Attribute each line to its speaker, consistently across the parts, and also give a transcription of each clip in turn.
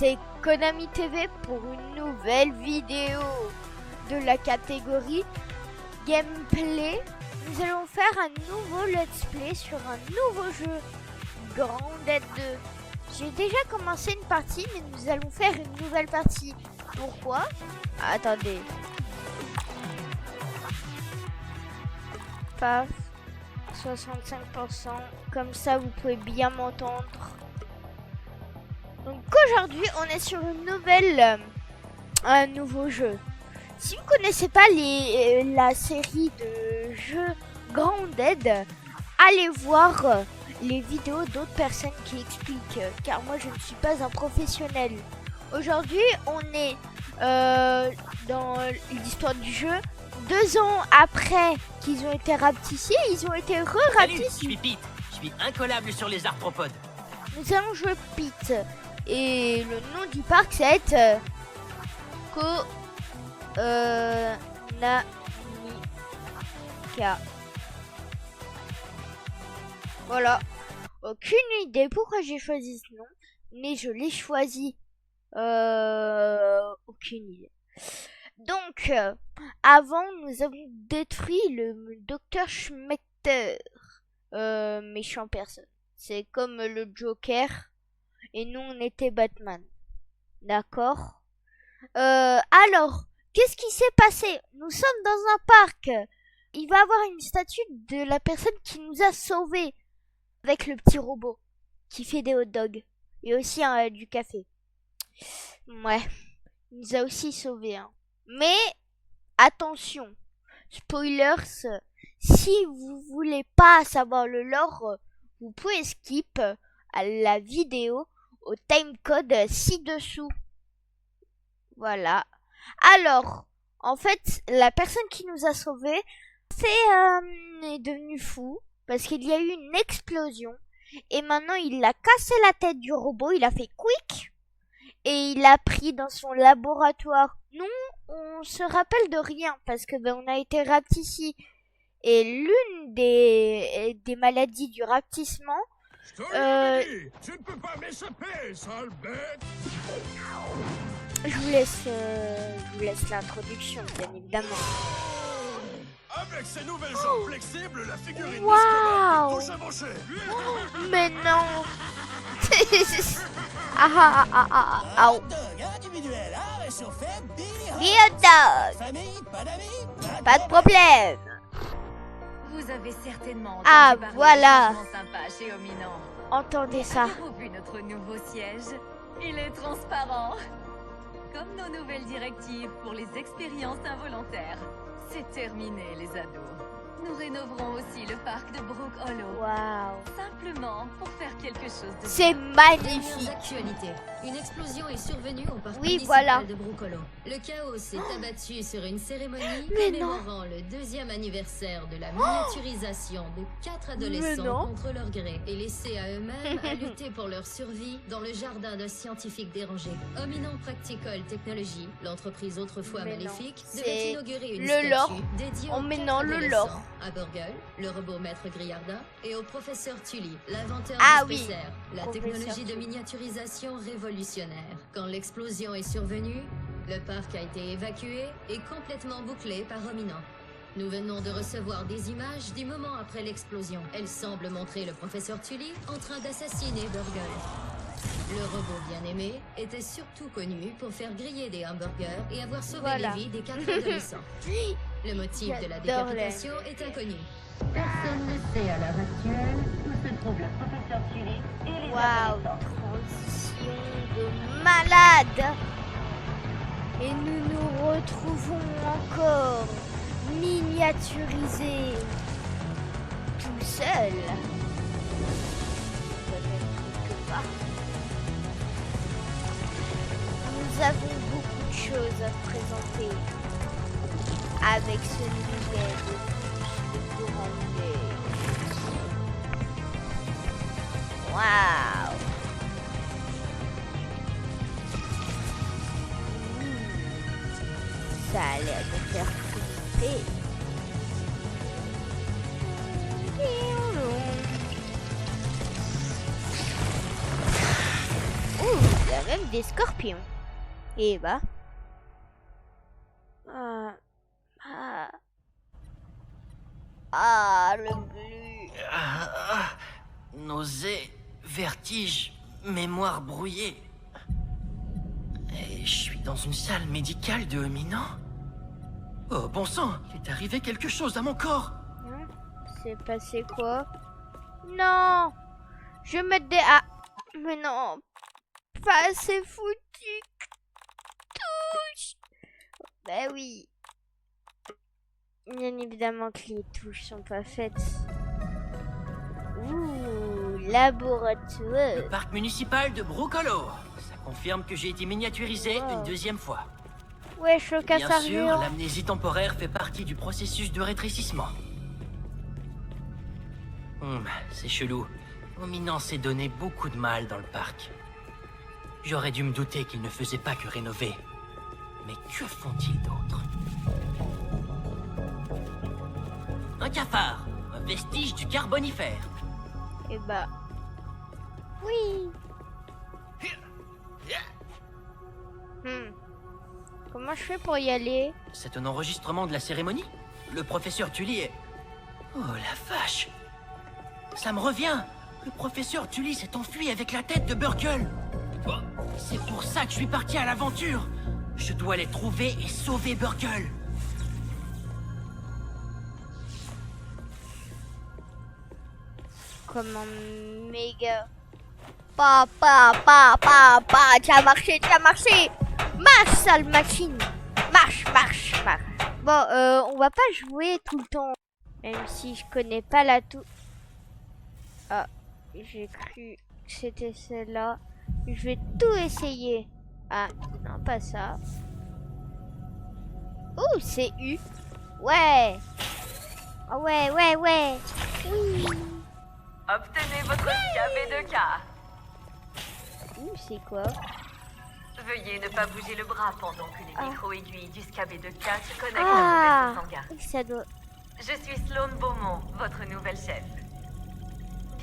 Speaker 1: c'est Konami TV pour une nouvelle vidéo de la catégorie gameplay. Nous allons faire un nouveau let's play sur un nouveau jeu, Grounded 2. J'ai déjà commencé une partie, mais nous allons faire une nouvelle partie. Pourquoi? Attendez. Paf, 65%, comme ça vous pouvez bien m'entendre. Donc aujourd'hui, on est sur une nouvelle, un nouveau jeu. Si vous connaissez pas la série de jeux Grounded, allez voir les vidéos d'autres personnes qui expliquent, car moi je ne suis pas un professionnel. Aujourd'hui, on est dans l'histoire du jeu. 2 ans après qu'ils ont été rapetissés, ils ont été re-rapetissés.
Speaker 2: Je suis Pete, je suis incollable sur les arthropodes.
Speaker 1: Nous allons jouer Pete. Et le nom du parc, ça va être Konamika. Voilà. Aucune idée pourquoi j'ai choisi ce nom, mais je l'ai choisi. Aucune idée. Donc, avant, nous avons détruit le docteur Schmechter. Méchant personne. C'est comme le Joker. Et nous, on était Batman. D'accord? Alors, qu'est-ce qui s'est passé? Nous sommes dans un parc. Il va y avoir une statue de la personne qui nous a sauvés. Avec le petit robot. Qui fait des hot dogs. Et aussi du café. Ouais. Il nous a aussi sauvés. Hein. Mais, attention. Spoilers. Si vous voulez pas savoir le lore, vous pouvez skip à la vidéo au timecode ci-dessous. Voilà. Alors, en fait, la personne qui nous a sauvés est devenu fou parce qu'il y a eu une explosion et maintenant il a cassé la tête du robot, il a fait quick et il l'a pris dans son laboratoire. Nous, on se rappelle de rien parce que on a été rapetissés et l'une des maladies du rapetissement.
Speaker 3: Je ne peux pas m'échapper, sale bête.
Speaker 1: Je vous laisse l'introduction, bien évidemment.
Speaker 3: Avec ces nouvelles jambes flexibles, la figurine
Speaker 1: Wow.
Speaker 3: touche à mon chef.
Speaker 1: Mais non. Ah.
Speaker 4: Individuel, réchauffé,
Speaker 1: Biodog.
Speaker 4: famille, pas d'amis,
Speaker 1: Pas de problème.
Speaker 5: Vous avez certainement entendu
Speaker 1: Ah,
Speaker 5: parler
Speaker 1: voilà.
Speaker 5: de changements sympas chez Ominon.
Speaker 1: Entendez ça.
Speaker 5: Avez-vous vu notre nouveau siège? Il est transparent. Comme nos nouvelles directives pour les expériences involontaires. C'est terminé, les ados. Nous rénoverons aussi le parc de Brook Hollow.
Speaker 1: Waouh.
Speaker 5: Simplement pour faire quelque chose de
Speaker 1: C'est
Speaker 5: bien.
Speaker 1: magnifique.
Speaker 6: Actualité. Une explosion est survenue au parc
Speaker 1: Oui,
Speaker 6: municipal
Speaker 1: voilà.
Speaker 6: de Brook Hollow. Le chaos s'est abattu sur une cérémonie
Speaker 1: Mais non.
Speaker 6: commémorant le 2e anniversaire de la miniaturisation de 4 adolescents
Speaker 1: non.
Speaker 6: contre leur gré et laissés à eux-mêmes à lutter pour leur survie dans le jardin d'un scientifique dérangé. Ominon Practical Technology, l'entreprise autrefois
Speaker 1: Mais non.
Speaker 6: maléfique,
Speaker 1: C'est
Speaker 6: devait inaugurer une
Speaker 1: le
Speaker 6: statue
Speaker 1: lore.
Speaker 6: dédiée
Speaker 1: Oh,
Speaker 6: aux
Speaker 1: mais
Speaker 6: 4
Speaker 1: non, le
Speaker 6: adolescents,
Speaker 1: lore.
Speaker 6: à Burgle, le robot maître Grillardin, et au professeur Tully, l'inventeur
Speaker 1: Ah
Speaker 6: du
Speaker 1: oui.
Speaker 6: Spacer, la
Speaker 1: Professeur
Speaker 6: technologie de
Speaker 1: Tully.
Speaker 6: miniaturisation révolutionnaire. Quand l'explosion est survenue, le parc a été évacué et complètement bouclé par Ominon. Nous venons de recevoir des images du moment après l'explosion. Elles semblent montrer le professeur Tully en train d'assassiner Burgle. Le robot bien-aimé était surtout connu pour faire griller des hamburgers et avoir sauvé
Speaker 1: Voilà.
Speaker 6: les vies des 4 adolescents. Le motif de la
Speaker 1: J'adore
Speaker 6: décapitation est inconnu.
Speaker 7: Personne ne sait à l'heure actuelle où se trouve le professeur Tully et les
Speaker 1: Waouh.
Speaker 7: adolescents.
Speaker 1: Transition de malade. Et nous nous retrouvons encore miniaturisés tout seuls. Peut-être quelque part. Nous avons beaucoup de choses à présenter avec ce nouvel de Grounded. Waouh. Ça a l'air de faire flipper. Ouh, Même des scorpions. Et bah. Le bleu.
Speaker 2: Nausées, vertiges, mémoire brouillée. Et je suis dans une salle médicale de Hominant. Oh bon sang, il est arrivé quelque chose à mon corps.
Speaker 1: C'est passé quoi? Non! Je vais mettre des... Ah! Mais non! Pas assez foutu! Touche! Bah oui! Bien évidemment que les touches sont pas faites. Ouh! Laboratoire!
Speaker 2: Le parc municipal de Brookhollow. Ça confirme que j'ai été miniaturisé une deuxième fois.
Speaker 1: Ouais, choc à
Speaker 2: Bien sûr, l'amnésie temporaire fait partie du processus de rétrécissement. C'est chelou. Hominant s'est donné beaucoup de mal dans le parc. J'aurais dû me douter qu'ils ne faisaient pas que rénover. Mais que font-ils d'autre? Un cafard, un vestige du Carbonifère.
Speaker 1: Et bah... Oui! Comment je fais pour y aller?
Speaker 2: C'est un enregistrement de la cérémonie? Le professeur Tully est... Oh la vache! Ça me revient! Le professeur Tully s'est enfui avec la tête de Burkle! Oh, c'est pour ça que je suis parti à l'aventure! Je dois les trouver et sauver Burkle!
Speaker 1: Comme un méga... Pa, tu as marché! Marche, sale machine! Marche! Bon, on va pas jouer tout le temps. Même si je connais pas la tout... Ah, j'ai cru que c'était celle-là. Je vais tout essayer. Ah, non, pas ça. Oh, c'est U. Ouais. Oh, ouais. Oui.
Speaker 5: Obtenez votre KB2K.
Speaker 1: C'est quoi?
Speaker 5: Veuillez ne pas bouger le bras pendant que les micro-aiguilles du KB2K se connectent à vos vaisseaux sanguins.
Speaker 1: Ça doit...
Speaker 5: Je suis Sloan Beaumont, votre nouvelle chef.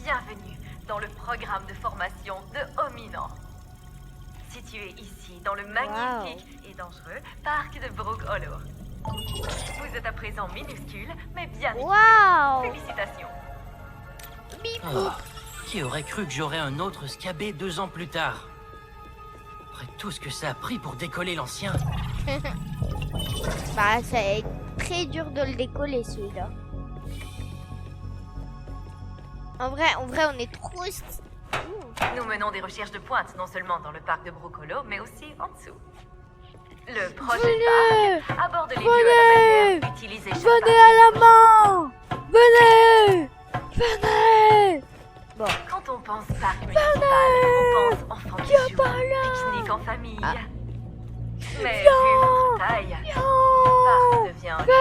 Speaker 5: Bienvenue dans le programme de formation de Hominant. Situé ici, dans le magnifique et dangereux parc de Brookhollow. Vous êtes à présent minuscule, mais bien équipé. Félicitations.
Speaker 2: Oh, qui aurait cru que j'aurais un autre scabé 2 ans plus tard? Après tout ce que ça a pris pour décoller l'ancien.
Speaker 1: Bah, ça va être très dur de le décoller, celui-là. En vrai, on est trop...
Speaker 5: Nous menons des recherches de pointe, non seulement dans le parc de Brookhollow, mais aussi en dessous. Le projet parc aborde les lieux à la manière utilisée chaque
Speaker 1: Venez à la main! Venez! Bon.
Speaker 5: Quand on pense parc municipal, on pense enfants qui jouent, pique-nique en famille. Mais vu votre taille, le parc devient un lieu.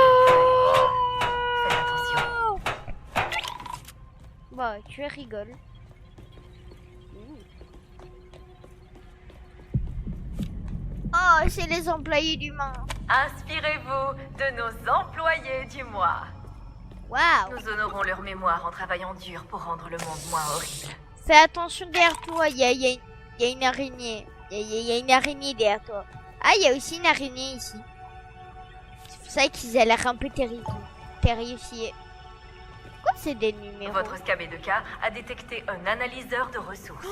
Speaker 5: Faites attention.
Speaker 1: Bah, tu rigoles. Oh, c'est les employés du mois.
Speaker 5: Inspirez-vous de nos employés du mois.
Speaker 1: Waouh.
Speaker 5: Nous honorons leur mémoire en travaillant dur pour rendre le monde moins horrible.
Speaker 1: Fais attention derrière toi, il y a une araignée. Il y a une araignée derrière toi. Ah, il y a aussi une araignée ici. C'est pour ça qu'ils ont l'air un peu terrifiés. Pourquoi c'est des numéros?
Speaker 5: Votre KB2K a détecté un analyseur de ressources.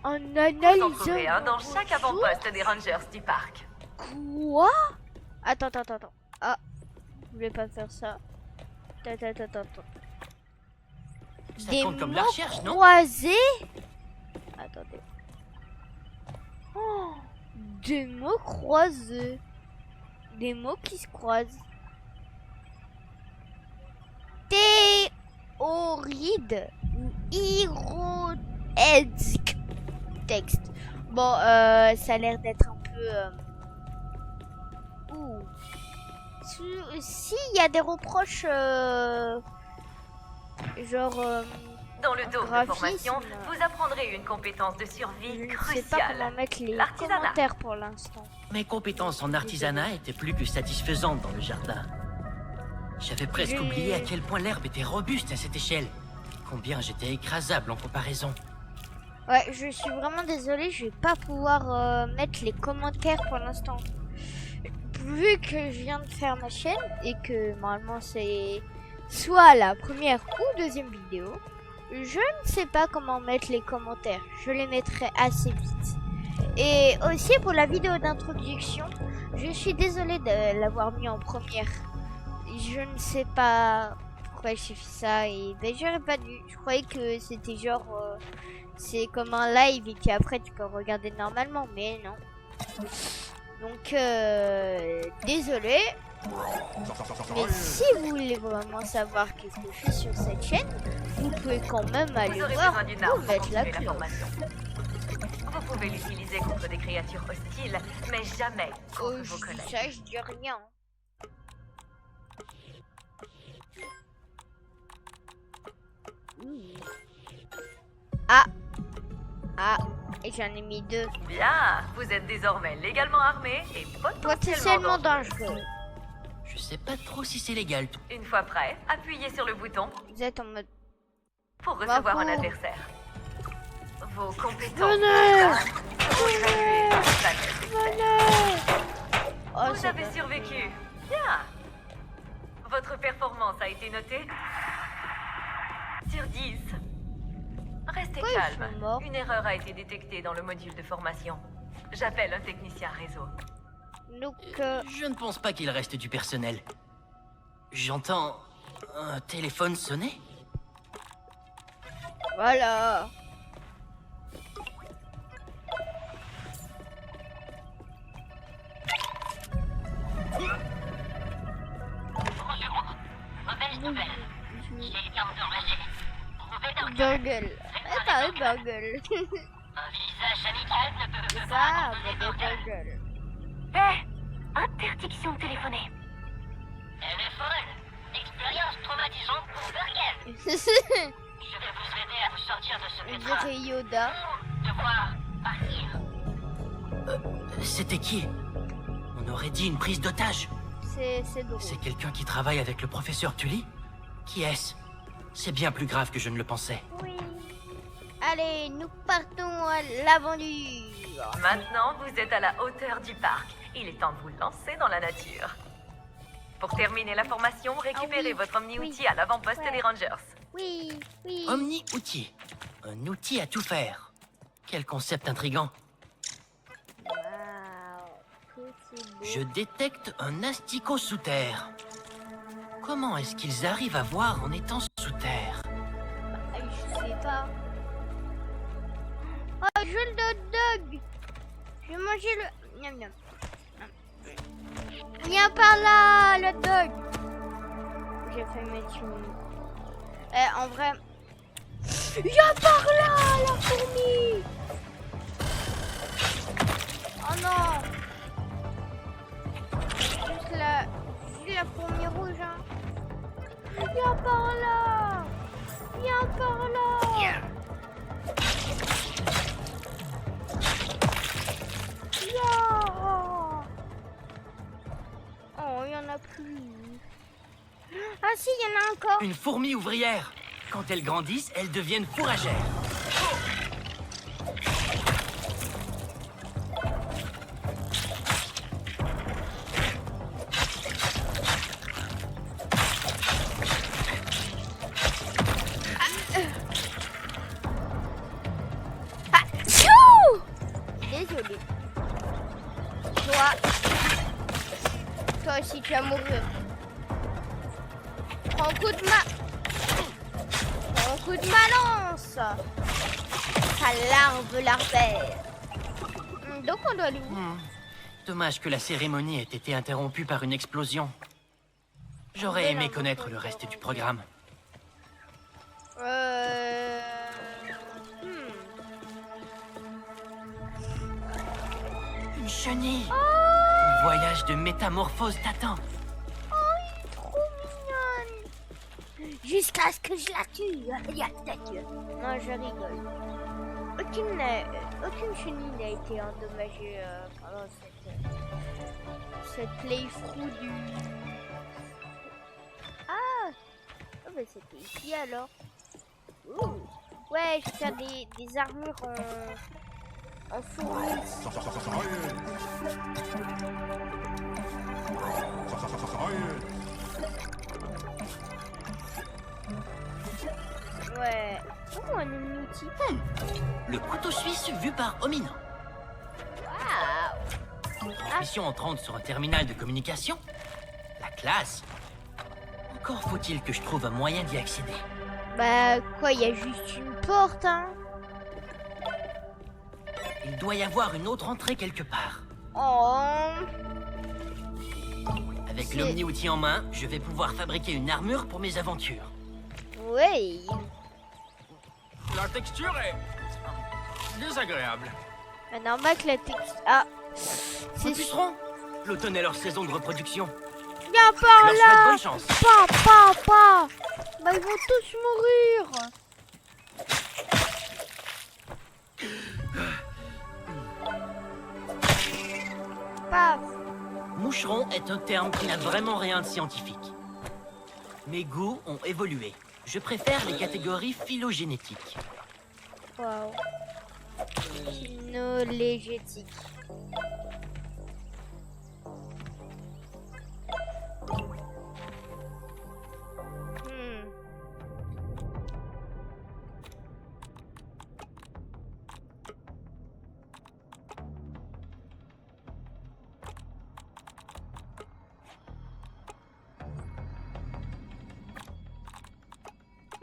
Speaker 1: Un
Speaker 5: Vous en
Speaker 1: analyseur
Speaker 5: trouverez un dans chaque avant-poste des Rangers du parc.
Speaker 1: Quoi? Attends. Ah, je voulais pas faire ça. Attends.
Speaker 2: Ça compte comme la recherche, non?
Speaker 1: Croisés? Attendez. Oh, des mots croisés. Des mots qui se croisent. Théoride ou iroédique. Texte. Bon, ça a l'air d'être un peu... S'il y a des reproches...
Speaker 5: Dans le dôme de formation, vous apprendrez une compétence de survie
Speaker 1: je ne sais
Speaker 5: cruciale.
Speaker 1: pas comment mettre les commentaires pour l'instant.
Speaker 2: Mes compétences en artisanat étaient plus que satisfaisantes dans le jardin. J'avais presque oublié à quel point l'herbe était robuste à cette échelle. Combien j'étais écrasable en comparaison.
Speaker 1: Ouais, je suis vraiment désolée, je vais pas pouvoir mettre les commentaires pour l'instant. Vu que je viens de faire ma chaîne et que normalement c'est soit la première ou deuxième vidéo, je ne sais pas comment mettre les commentaires. Je les mettrai assez vite. Et aussi pour la vidéo d'introduction, je suis désolée de l'avoir mis en première. Je ne sais pas pourquoi j'ai fait ça et ben j'aurais pas dû. Je croyais que c'était genre c'est comme un live et qu'après tu peux regarder normalement, mais non. Donc désolé. Mais si vous voulez vraiment savoir qu'est-ce que je fais sur cette chaîne, vous pouvez quand même aller
Speaker 5: Vous aurez
Speaker 1: voir
Speaker 5: besoin d'une
Speaker 1: ou
Speaker 5: arme pour
Speaker 1: mettre la
Speaker 5: trouver
Speaker 1: cloche.
Speaker 5: l'information. Vous pouvez l'utiliser contre des créatures hostiles, mais jamais contre
Speaker 1: Je
Speaker 5: vos
Speaker 1: dis
Speaker 5: collègues.
Speaker 1: ça, je dis rien. Ah, et j'en ai mis 2.
Speaker 5: Bien, vous êtes désormais légalement armé et
Speaker 1: Potentiellement
Speaker 5: potentiellement dangereux.
Speaker 1: dangereux.
Speaker 2: Je sais pas trop si c'est légal.
Speaker 5: Une fois prêt, appuyez sur le bouton
Speaker 1: Vous êtes en mode...
Speaker 5: pour recevoir un
Speaker 1: Bravo.
Speaker 5: adversaire. Vos compétences
Speaker 1: Venez.
Speaker 5: seront évaluées par chaque expert.
Speaker 1: Venez. Oh,
Speaker 5: Vous
Speaker 1: c'est
Speaker 5: avez
Speaker 1: bon.
Speaker 5: survécu. Bien. Votre performance a été notée sur 10. Restez
Speaker 1: Pourquoi ils
Speaker 5: calme.
Speaker 1: sont morts?
Speaker 5: Une erreur a été détectée dans le module de formation. J'appelle un technicien réseau.
Speaker 1: Donc,
Speaker 2: Je ne pense pas qu'il reste du personnel. J'entends un téléphone sonner.
Speaker 1: voilà. Burgle. Eh, pareil, Burgle.
Speaker 7: Un visage amical ne peut
Speaker 1: C'est ça, mais des Burgle.
Speaker 7: Interdiction de téléphoner. Elle est folle. Expérience traumatisante pour Burgle. Je vais vous aider à vous sortir de ce
Speaker 1: On
Speaker 7: pétrin.
Speaker 1: dirait Yoda.
Speaker 7: Devoir partir.
Speaker 2: C'était qui? On aurait dit une prise d'otage.
Speaker 1: C'est drôle.
Speaker 2: C'est quelqu'un qui travaille avec le professeur Tully? Qui est-ce? C'est bien plus grave que je ne le pensais.
Speaker 1: Oui. Allez, nous partons à l'aventure.
Speaker 5: Maintenant, vous êtes à la hauteur du parc. Il est temps de vous lancer dans la nature. Pour terminer la formation, récupérez
Speaker 1: oui.
Speaker 5: votre omni-outil
Speaker 1: Oui.
Speaker 5: à l'avant-poste
Speaker 1: Ouais.
Speaker 5: des Rangers.
Speaker 1: Oui, oui.
Speaker 2: Omni-outil. Un outil à tout faire. Quel concept intrigant.
Speaker 1: Waouh, que c'est beau.
Speaker 2: Je détecte un asticot sous terre. Comment est-ce qu'ils arrivent à voir en étant sous terre?
Speaker 1: Ah, je sais pas. Oh, je le hot dog. Je vais manger le... Miam, miam. Viens par là, le dog. J'ai fait mettre une... en vrai... Viens par là, la fourmi. Oh non. Juste la fourmi rouge, hein. Viens par là. Viens par là. Viens. Oh, il y en a plus. Ah si, il y en a encore.
Speaker 2: Une fourmi ouvrière. Quand elles grandissent, elles deviennent fourragères.
Speaker 1: Ah, tchou. Désolé. Toi aussi tu vas mourir. Prends un coup de Prends un coup de ma lance. Ta larve larvaire. Donc on doit aller où?
Speaker 2: Dommage que la cérémonie ait été interrompue par une explosion. J'aurais aimé connaître le reste du programme. Une chenille. Un voyage de métamorphose t'attend.
Speaker 1: Oh, il est trop mignonne. Jusqu'à ce que je la tue. Non, je rigole. Aucune chenille n'a été endommagée pendant cette playthrough du... Ah, oh, bah c'était ici alors. Ouh. Ouais, je vais faire des armures en fourmi. Ouais. Oh, un outil.
Speaker 2: Le couteau suisse vu par Omina.
Speaker 1: Waouh.
Speaker 2: Transmission entrante sur un terminal de communication. La classe. Encore faut-il que je trouve un moyen d'y accéder.
Speaker 1: Bah quoi, il y a juste une porte, hein.
Speaker 2: Il doit y avoir une autre entrée quelque part.
Speaker 1: Oh.
Speaker 2: Avec
Speaker 1: C'est-
Speaker 2: l'omni-outil en main, je vais pouvoir fabriquer une armure pour mes aventures.
Speaker 1: Ouais.
Speaker 3: La texture est désagréable.
Speaker 1: Bah, normal que la texture... Ah. C'est
Speaker 2: Pucerons, l'automne est leur saison de reproduction.
Speaker 1: Viens par
Speaker 2: Je leur souhaite
Speaker 1: là.
Speaker 2: bonne chance.
Speaker 1: Pas. Bah ils vont tous mourir. Paf.
Speaker 2: Moucheron est un terme qui n'a vraiment rien de scientifique. Mes goûts ont évolué. Je préfère les catégories phylogénétiques.
Speaker 1: Waouh. Phylogénétique.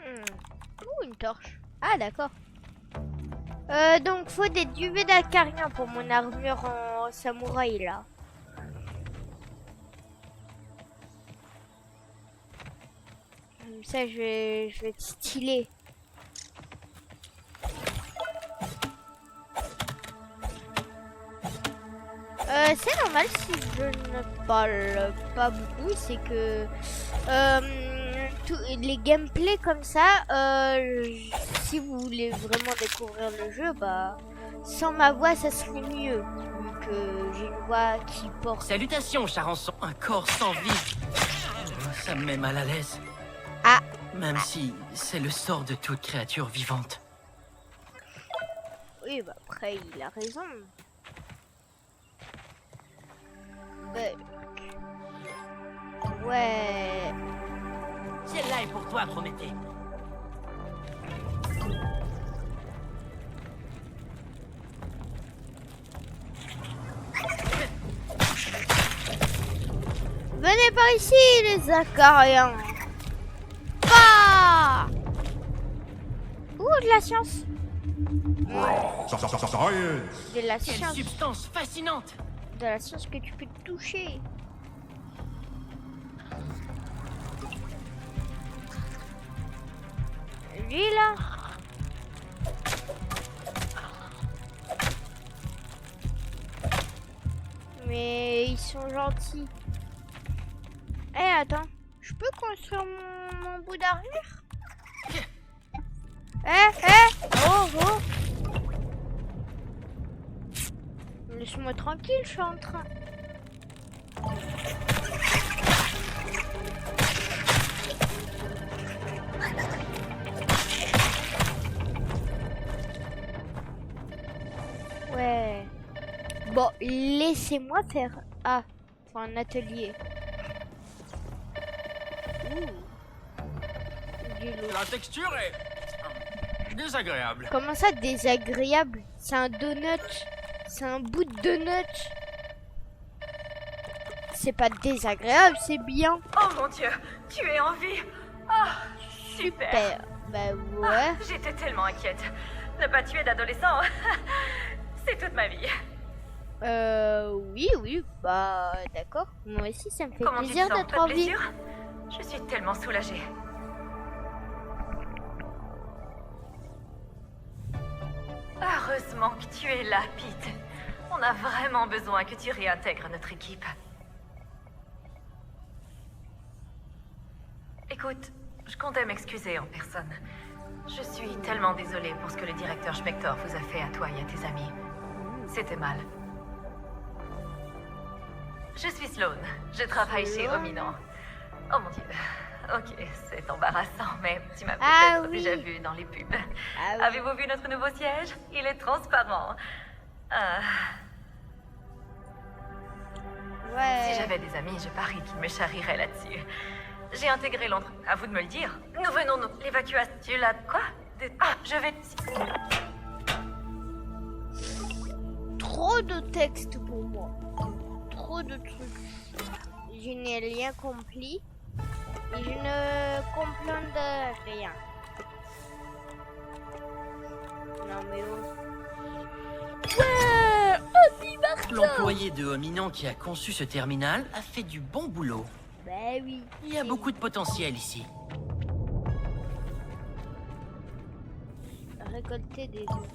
Speaker 1: Hmm. Ouh, une torche. Ah, d'accord. Donc, faut des duvets d'acarien pour mon armure en samouraï, là. Comme ça, je vais être stylé. C'est normal si je ne parle pas beaucoup, c'est que les gameplays comme ça, si vous voulez vraiment découvrir le jeu, bah sans ma voix ça serait mieux, vu que j'ai une voix qui porte.
Speaker 2: Salutations, Charançon. Un corps sans vie. Ça me met mal à l'aise.
Speaker 1: Ah.
Speaker 2: Même si c'est le sort de toute créature vivante.
Speaker 1: Oui, bah après il a raison. Ouais.
Speaker 2: Celle-là est pour toi, Prométhée.
Speaker 1: Venez par ici, les acariens. Bah de la science. De la
Speaker 2: Quelle
Speaker 1: science.
Speaker 2: substance fascinante.
Speaker 1: De la science que tu peux toucher. Lui là. Mais ils sont gentils. Eh attends, je peux construire mon bout d'armure? Oh. Laisse-moi tranquille, je suis en train. Ouais. Bon, laissez-moi faire. Ah, faut un atelier.
Speaker 3: La texture est désagréable.
Speaker 1: Comment ça, désagréable? C'est un donut. C'est un bout de donut. C'est pas désagréable, c'est bien.
Speaker 5: Oh mon Dieu, tu es en vie. Oh, super.
Speaker 1: Bah ouais.
Speaker 5: J'étais tellement inquiète. Ne pas tuer d'adolescents, c'est toute ma vie.
Speaker 1: Oui, bah d'accord. Moi aussi, ça me fait
Speaker 5: Comment tu te
Speaker 1: plaisir
Speaker 5: sens?
Speaker 1: d'être
Speaker 5: Pas
Speaker 1: en
Speaker 5: de
Speaker 1: vie.
Speaker 5: blessure? Je suis tellement soulagée. Heureusement que tu es là, Pete. On a vraiment besoin que tu réintègres notre équipe. Écoute, je comptais m'excuser en personne. Je suis tellement désolée pour ce que le directeur Spector vous a fait à toi et à tes amis. C'était mal. Je suis Sloane. Je travaille chez Ominant. Oh mon Dieu. Ok, c'est embarrassant, mais tu m'as
Speaker 1: Ah
Speaker 5: peut-être
Speaker 1: oui.
Speaker 5: déjà vu dans les pubs.
Speaker 1: Ah oui.
Speaker 5: Avez-vous vu notre nouveau siège? Il est transparent. Ah,
Speaker 1: Ouais.
Speaker 5: si j'avais des amis, je parie qu'ils me charrieraient là-dessus. J'ai intégré l'entre... À vous de me le dire. Nous venons de l'évacuation... Tu l'as... Quoi? Ah, je vais...
Speaker 1: Trop de texte pour moi. Trop de trucs. Je n'ai rien compris. Et je ne comprends de rien. Non mais oh. Ouais, Obi Martin.
Speaker 2: L'employé de Hominon qui a conçu ce terminal a fait du bon boulot.
Speaker 1: Bah oui.
Speaker 2: Il y a beaucoup de potentiel ici.
Speaker 1: Récolter des œufs.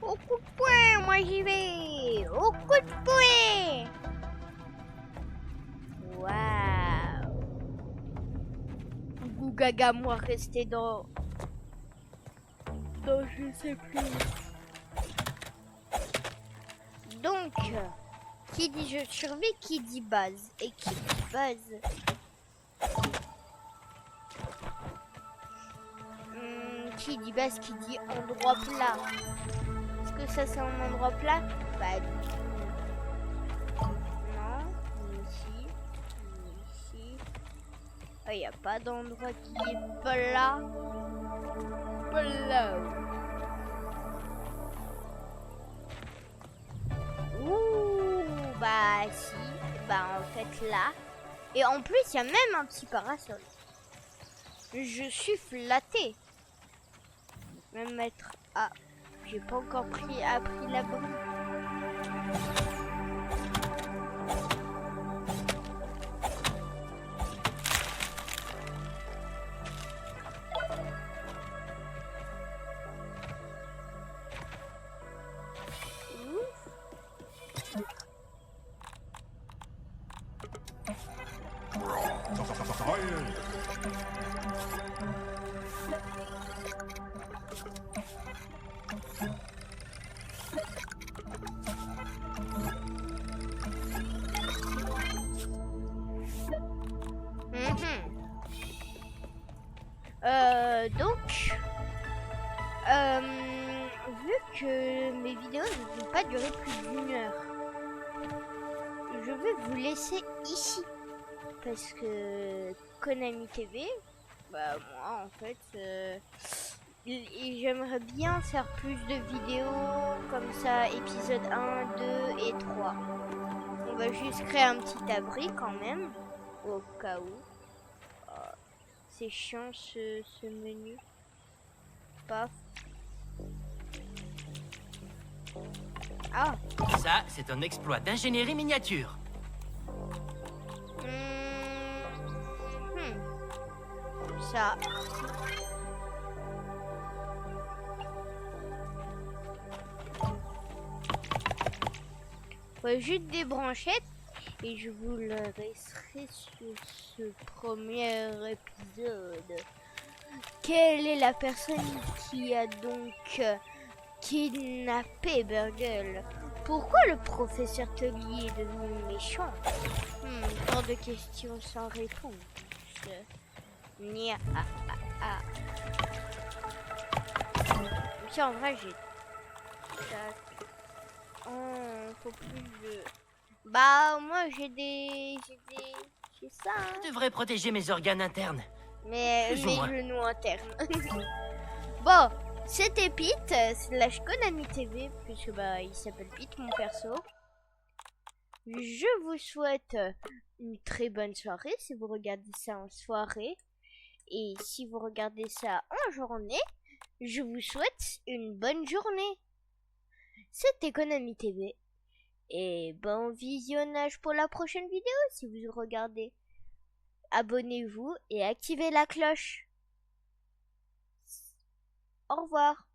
Speaker 1: Au coup de poing, moi j'y vais. Au coup de poing. Waouh. Gougaga, moi rester dans je sais plus. Donc, qui dit jeu de survie, qui dit base. Et qui dit base qui dit base, qui dit endroit plat. Est-ce que ça c'est un endroit plat? Bah non, ni ici, ni ici. Il n'y a pas d'endroit qui est plat. Plat. Ouh, bah si, bah en fait là. Et en plus, il y a même un petit parasol. Je suis flattée. Même mettre... Ah, j'ai pas encore appris la bonne. Donc, vu que mes vidéos ne vont pas durer plus d'1 heure, je vais vous laisser ici. Parce que Konami TV, bah moi en fait, j'aimerais bien faire plus de vidéos comme ça, épisode 1, 2 et 3. On va juste créer un petit abri quand même, au cas où. C'est chiant ce menu. Paf. Ah.
Speaker 2: Ça, c'est un exploit d'ingénierie miniature.
Speaker 1: Ça. Ouais, juste des branchettes et je vous le laisserai sur ce premier épisode. Quelle est la personne qui a donc kidnappé Burgle? Pourquoi le professeur Tully est devenu méchant? Tant de questions sans réponse. Nia. Tiens, en vrai, j'ai... Oh, faut plus de... Bah, moi, j'ai ça. Hein.
Speaker 2: Je devrais protéger mes organes internes.
Speaker 1: Mais
Speaker 2: Plus ou
Speaker 1: mes
Speaker 2: moins.
Speaker 1: genoux internes. Bon, c'était Pete, / Konami TV, puisque bah, il s'appelle Pete, mon perso. Je vous souhaite une très bonne soirée si vous regardez ça en soirée. Et si vous regardez ça en journée, je vous souhaite une bonne journée. C'était Konami TV. Et bon visionnage pour la prochaine vidéo si vous regardez. Abonnez-vous et activez la cloche. Au revoir.